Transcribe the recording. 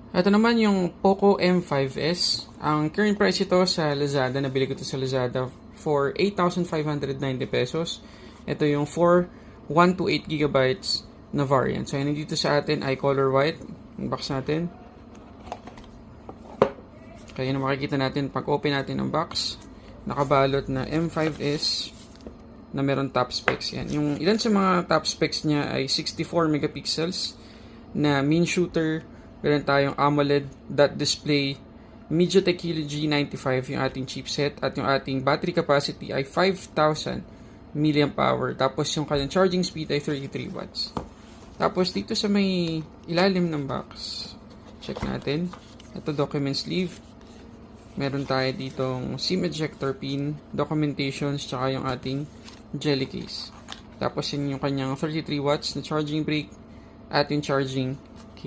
Ito naman yung Poco M5s. Ang current price ito sa Lazada, nabili ko ito sa Lazada for 8,590 pesos. Ito yung 128 gigabytes na variant. So, yung nandito sa atin ay color white. Unbox natin. Kaya na makikita natin pag open natin ang box. Nakabalot na M5s na meron top specs yan. Yung ilan sa mga top specs niya ay 64 megapixels na mean shooter. Meron tayong AMOLED dot display, MediaTek Helio G95 yung ating chipset, at yung ating battery capacity ay 5,000 mAh. Tapos yung kanyang charging speed ay 33 watts. Tapos dito sa may ilalim ng box, check natin. Ito document sleeve. Meron tayo ditong SIM ejector pin, documentations, tsaka yung ating jelly case. Tapos yun yung kanyang 33 watts na charging brick at yung charging